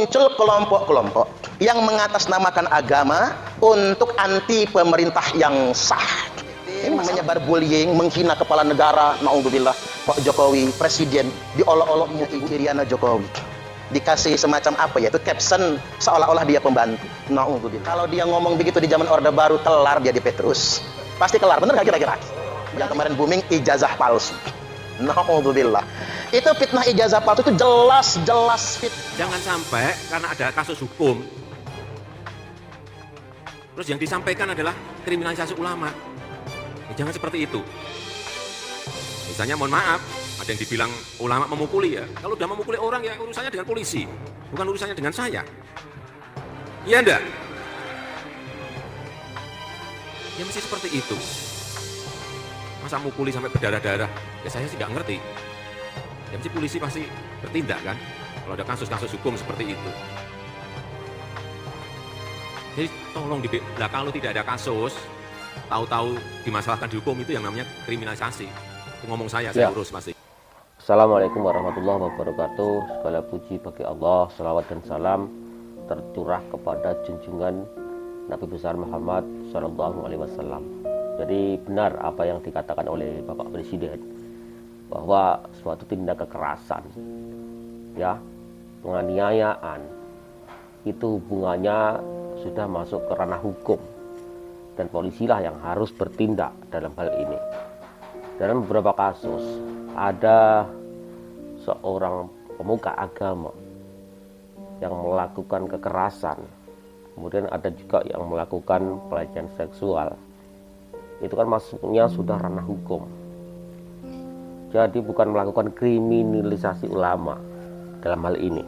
Muncul kelompok-kelompok yang mengatasnamakan agama untuk anti pemerintah yang sah. Ini menyebar bullying, menghina kepala negara, naudzubillah, Pak Jokowi, presiden, diolok-oloknya Ibu Iriana Jokowi. Dikasih semacam apa ya, itu caption seolah-olah dia pembantu. Naudzubillah. Kalau dia ngomong begitu di zaman Orde Baru, kelar dia di Petrus. Pasti kelar, bener gak kira-kira? Yang kemarin booming ijazah palsu. Naudzubillah. Itu fitnah ijazah palsu itu jelas Jangan sampai karena ada kasus hukum terus yang disampaikan adalah kriminalisasi ulama. Ya, jangan seperti itu. Misalnya mohon maaf, ada yang dibilang ulama memukuli ya. Kalau udah memukuli orang ya urusannya dengan polisi, bukan urusannya dengan saya. Iya enggak? Ya mesti seperti itu. Masa mukuli sampai berdarah-darah? Ya saya sih nggak ngerti. Ya mesti polisi pasti bertindak kan, kalau ada kasus-kasus hukum seperti itu. Jadi tolong kalau tidak ada kasus, tahu-tahu dimasalahkan di hukum itu yang namanya kriminalisasi. Itu ngomong saya urus pasti. Assalamualaikum warahmatullahi wabarakatuh. Segala puji bagi Allah, salawat dan salam tercurah kepada junjungan Nabi besar Muhammad Sallallahu Alaihi Wasallam. Jadi benar apa yang dikatakan oleh Bapak Presiden, bahwa suatu tindak kekerasan, ya, penganiayaan, itu hubungannya sudah masuk ke ranah hukum dan polisilah yang harus bertindak dalam hal ini. Dalam beberapa kasus ada seorang pemuka agama yang melakukan kekerasan, kemudian ada juga yang melakukan pelecehan seksual. Itu kan masuknya sudah ranah hukum. Jadi bukan melakukan kriminalisasi ulama dalam hal ini.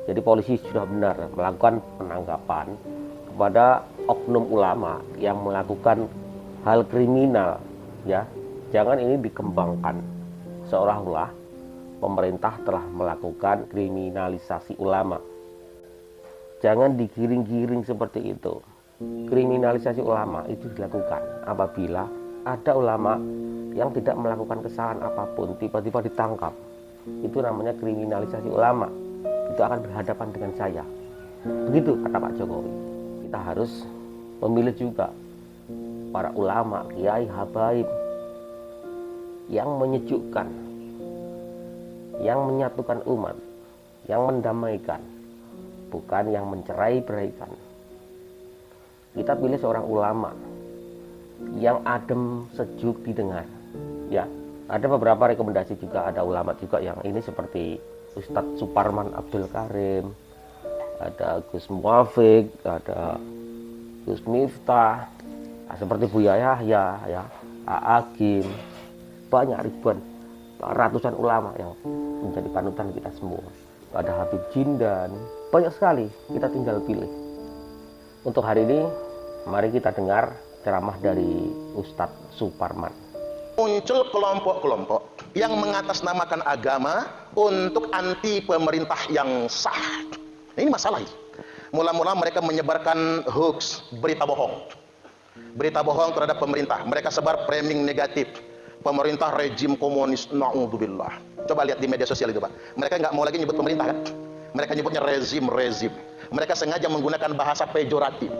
Jadi polisi sudah benar melakukan penangkapan kepada oknum ulama yang melakukan hal kriminal, ya. Jangan ini dikembangkan seolah-olah pemerintah telah melakukan kriminalisasi ulama. Jangan digiring-giring seperti itu. Kriminalisasi ulama itu dilakukan apabila ada ulama yang tidak melakukan kesalahan apapun tiba-tiba ditangkap. Itu namanya kriminalisasi ulama. Itu akan berhadapan dengan saya. Begitu kata Pak Jokowi. Kita harus memilih juga para ulama, kiai, habaib yang menyejukkan, yang menyatukan umat, yang mendamaikan, bukan yang mencerai-beraikan. Kita pilih seorang ulama yang adem, sejuk didengar, ya. Ada beberapa rekomendasi juga, ada ulama juga yang ini seperti Ustadz Suparman Abdul Karim, ada Gus Muafik, ada Gus Miftah, seperti Buya Yahya, ya, Agim, banyak ribuan, ratusan ulama yang menjadi panutan kita semua. Ada Habib Jindan, banyak sekali, kita tinggal pilih. Untuk hari ini, mari kita dengar ceramah dari Ustadz Suparman. Muncul kelompok-kelompok yang mengatasnamakan agama untuk anti pemerintah yang sah. Ini masalah ini. Mula-mula mereka menyebarkan hoax, berita bohong. Berita bohong terhadap pemerintah. Mereka sebar framing negatif. Pemerintah rejim komunis, na'udzubillah. Coba lihat di media sosial itu, Pak. Mereka nggak mau lagi nyebut pemerintah kan? Mereka nyebutnya rezim. Mereka sengaja menggunakan bahasa pejoratif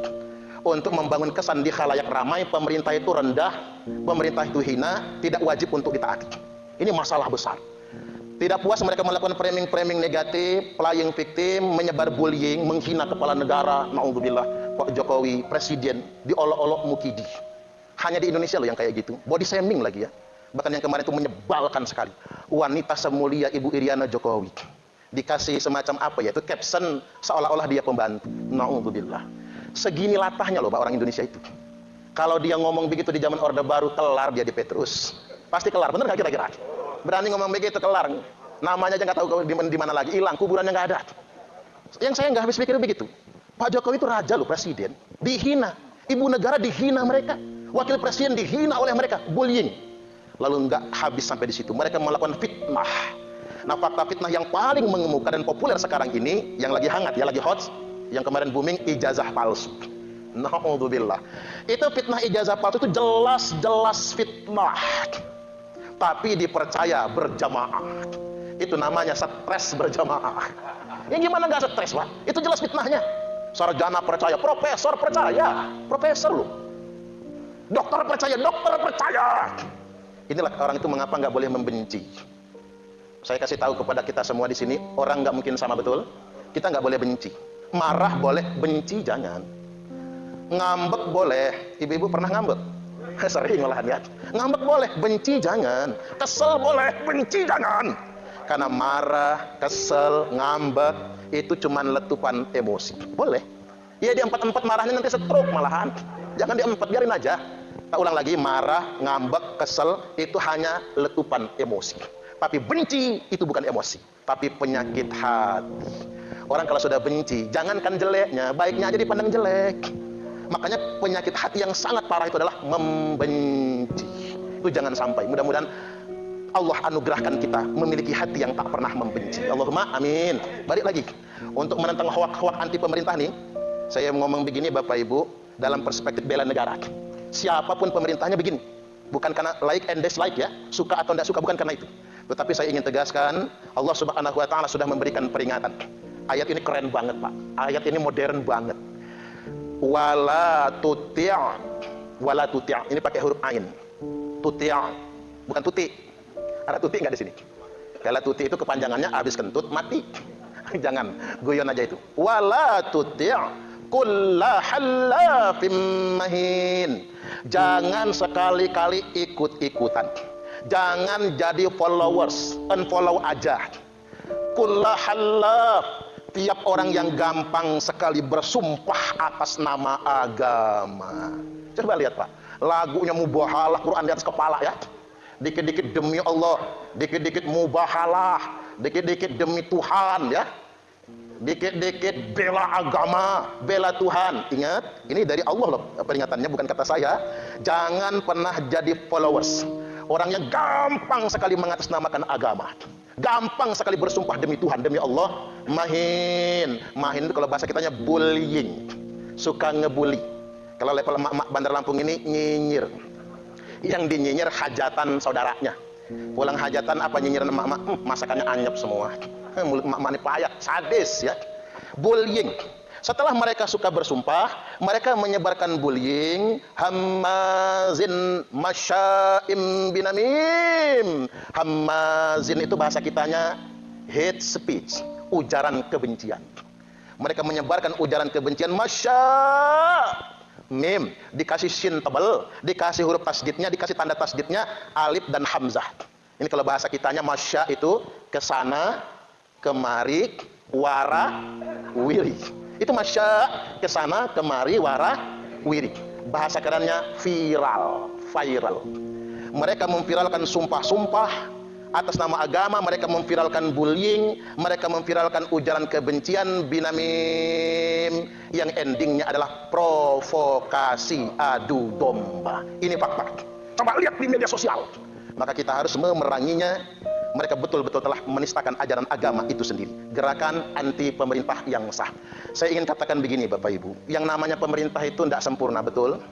untuk membangun kesan di khalayak ramai pemerintah itu rendah, pemerintah itu hina, tidak wajib untuk ditaati. Ini masalah besar. Tidak puas mereka melakukan framing negatif, playing victim, menyebar bullying, menghina kepala negara, naudzubillah, Pak Jokowi, presiden, diolok-olok mukidi. Hanya di Indonesia loh yang kayak gitu. Body shaming lagi ya. Bahkan yang kemarin itu menyebalkan sekali. Wanita semulia Ibu Iriana Jokowi dikasih semacam apa ya, itu caption seolah-olah dia pembantu. Naudzubillah. Segini latahnya loh Pak orang Indonesia itu. Kalau dia ngomong begitu di zaman Orde Baru, kelar dia di Petrus. Pasti kelar, bener gak kira-kira? Berani ngomong begitu, kelar. Namanya aja nggak tahu di mana lagi, hilang, kuburannya nggak ada. Yang saya nggak habis pikir begitu. Pak Jokowi itu raja loh, presiden, dihina. Ibu negara dihina mereka. Wakil presiden dihina oleh mereka, bullying. Lalu nggak habis sampai di situ. Mereka melakukan fitnah. Nah, fakta fitnah yang paling mengemuka dan populer sekarang ini, yang lagi hangat, ya lagi hot, yang kemarin booming ijazah palsu. Naudzubillah. Itu fitnah ijazah palsu itu jelas fitnah. Tapi dipercaya berjamaah. Itu namanya stres berjamaah. Ya gimana nggak stres, Pak? Itu jelas fitnahnya. Sarjana percaya, profesor percaya, profesor loh. Dokter percaya, dokter percaya. Inilah orang itu mengapa nggak boleh membenci. Saya kasih tahu kepada kita semua di sini, orang nggak mungkin sama, betul? Kita nggak boleh benci. Marah boleh, benci jangan. Ngambek boleh. Ibu-ibu pernah ngambek? Sering malahan ya. Ngambek boleh, benci jangan. Kesel boleh, benci jangan. Karena marah, kesel, ngambek itu cuman letupan emosi. Boleh. Ya di 4-4 marahnya nanti stroke malahan. Jangan di 4, biarin aja. Tak ulang lagi, marah, ngambek, kesel itu hanya letupan emosi. Tapi benci itu bukan emosi, tapi penyakit hati. Orang kalau sudah benci, jangankan jeleknya, baiknya aja dipandang jelek. Makanya penyakit hati yang sangat parah itu adalah membenci. Itu jangan sampai. Mudah-mudahan Allah anugerahkan kita memiliki hati yang tak pernah membenci. Allahumma amin. Balik lagi untuk menentang hoak-hoak anti pemerintah nih. Saya ngomong begini Bapak Ibu, dalam perspektif bela negara. Siapapun pemerintahnya begini. Bukan karena like and dislike ya, suka atau tidak suka, bukan karena itu. Tetapi saya ingin tegaskan, Allah Subhanahu wa taala sudah memberikan peringatan. Ayat ini keren banget, Pak. Ayat ini modern banget. Wala tuti'. Wala tuti'. Ini pakai huruf ain. Tuti'. Bukan tuti. Ada tuti enggak di sini? Kalau tuti itu kepanjangannya habis kentut mati. Jangan guyon aja itu. Wala tuti' kulla halafim mahin. Jangan sekali-kali ikut-ikutan. Jangan jadi followers, unfollow aja. Kulla halaf, tiap orang yang gampang sekali bersumpah atas nama agama. Coba lihat Pak, lagunya mubahalah, Quran di atas kepala ya. Dikit-dikit demi Allah, dikit-dikit mubahalah, dikit-dikit demi Tuhan ya. Dikit-dikit bela agama, bela Tuhan. Ingat, ini dari Allah loh peringatannya, bukan kata saya. Jangan pernah jadi followers. Orang yang gampang sekali mengatasnamakan agama, gampang sekali bersumpah demi Tuhan, demi Allah. Mahin itu kalau bahasa kitanya bullying, suka ngebully. Kalau level emak-emak Bandar Lampung ini nyinyir. Yang dinyinyir hajatan saudaranya. Pulang hajatan apa nyinyiran emak-emak? Masakannya anyep semua. Mulut emak-emak ini payah, sadis ya. Bullying. Setelah mereka suka bersumpah, mereka menyebarkan bullying. Hammazin masya'im binamim. Hammazin itu bahasa kitanya hate speech, ujaran kebencian. Mereka menyebarkan ujaran kebencian. Mim dikasih shin tebal, dikasih huruf tasdidnya, dikasih tanda tasdidnya alif dan hamzah. Ini kalau bahasa kitanya masya itu kesana kemari wara wiri. Itu masya kesana kemari wara wiri. Bahasa kerennya viral. Mereka memviralkan sumpah-sumpah atas nama agama, mereka memviralkan bullying, mereka memviralkan ujaran kebencian binamim yang endingnya adalah provokasi adu domba. Ini fakta. Coba lihat di media sosial. Maka kita harus memeranginya. Mereka betul-betul telah menistakan ajaran agama itu sendiri. Gerakan anti pemerintah yang sah. Saya ingin katakan begini Bapak Ibu, yang namanya pemerintah itu tidak sempurna, betul?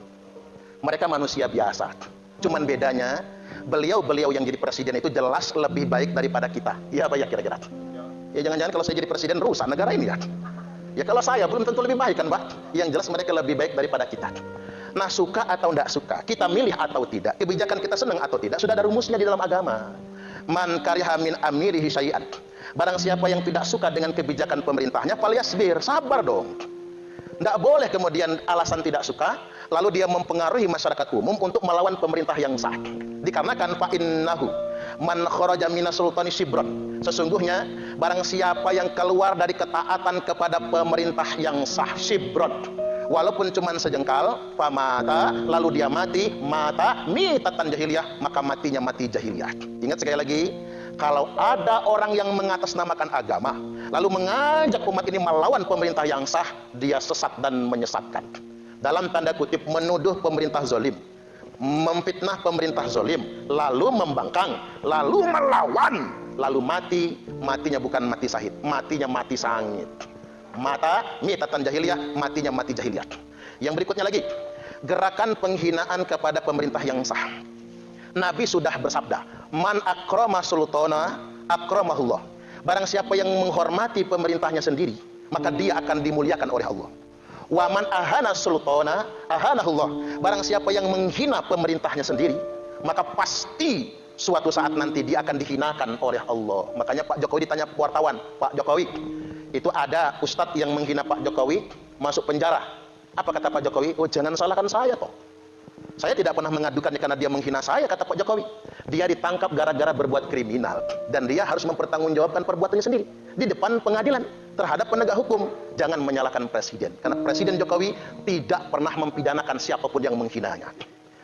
Mereka manusia biasa. Cuman bedanya beliau yang jadi presiden itu jelas lebih baik daripada kita. Iya Pak ya kira-kira. Ya jangan-jangan kalau saya jadi presiden rusak negara ini ya. Ya kalau saya belum tentu lebih baik kan Pak. Yang jelas mereka lebih baik daripada kita. Nah suka atau tidak suka, kita milih atau tidak, kebijakan kita senang atau tidak, sudah ada rumusnya di dalam agama. Man kariha min amirihi syai'an. Barang siapa yang tidak suka dengan kebijakan pemerintahnya, falyasbir, sabar dong. Tidak boleh kemudian alasan tidak suka lalu dia mempengaruhi masyarakat umum untuk melawan pemerintah yang sah. Dikarenakan fa innahu man kharaja minas sultani shibran. Sesungguhnya barang siapa yang keluar dari ketaatan kepada pemerintah yang sah, shibran, walaupun cuma sejengkal, famata, lalu dia mati, mata mitatan jahiliyah, maka matinya mati jahiliyah. Ingat sekali lagi, kalau ada orang yang mengatasnamakan agama lalu mengajak umat ini melawan pemerintah yang sah, dia sesat dan menyesatkan. Dalam tanda kutip menuduh pemerintah zalim, memfitnah pemerintah zalim, lalu membangkang, lalu melawan, lalu matinya bukan mati syahid, matinya mati sangit. Mata mitatan jahiliyah, matinya mati jahiliyah. Yang berikutnya lagi, gerakan penghinaan kepada pemerintah yang sah. Nabi sudah bersabda, man akrama sultana akramahullah. Barang siapa yang menghormati pemerintahnya sendiri, maka dia akan dimuliakan oleh Allah. Wa man ahana sultana ahanahullah. Barang siapa yang menghina pemerintahnya sendiri, maka pasti suatu saat nanti dia akan dihinakan oleh Allah. Makanya Pak Jokowi ditanya wartawan, Pak Jokowi, itu ada ustadz yang menghina Pak Jokowi masuk penjara. Apa kata Pak Jokowi? Oh, jangan salahkan saya toh. Saya tidak pernah mengadukannya karena dia menghina saya, kata Pak Jokowi. Dia ditangkap gara-gara berbuat kriminal dan dia harus mempertanggungjawabkan perbuatannya sendiri di depan pengadilan terhadap penegak hukum. Jangan menyalahkan presiden, karena Presiden Jokowi tidak pernah mempidanakan siapapun yang menghinanya.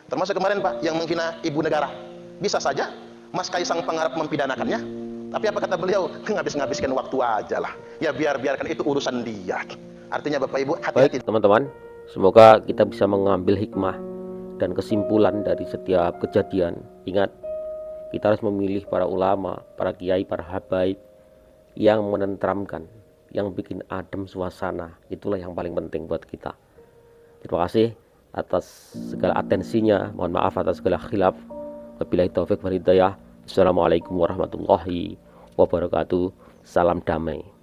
Termasuk kemarin Pak, yang menghina ibu negara. Bisa saja Mas Kaisang Pangarep mempidanakannya, tapi apa kata beliau? Ngabis-ngabiskan waktu aja lah. Ya biarkan itu urusan dia. Artinya Bapak Ibu, hati-hati. Baik teman-teman, semoga kita bisa mengambil hikmah dan kesimpulan dari setiap kejadian. Ingat, kita harus memilih para ulama, para kiai, para habaib yang menenteramkan, yang bikin adem suasana. Itulah yang paling penting buat kita. Terima kasih atas segala atensinya. Mohon maaf atas segala khilaf. Wabillahi taufik wal hidayah. Assalamualaikum warahmatullahi wabarakatuh. Salam damai.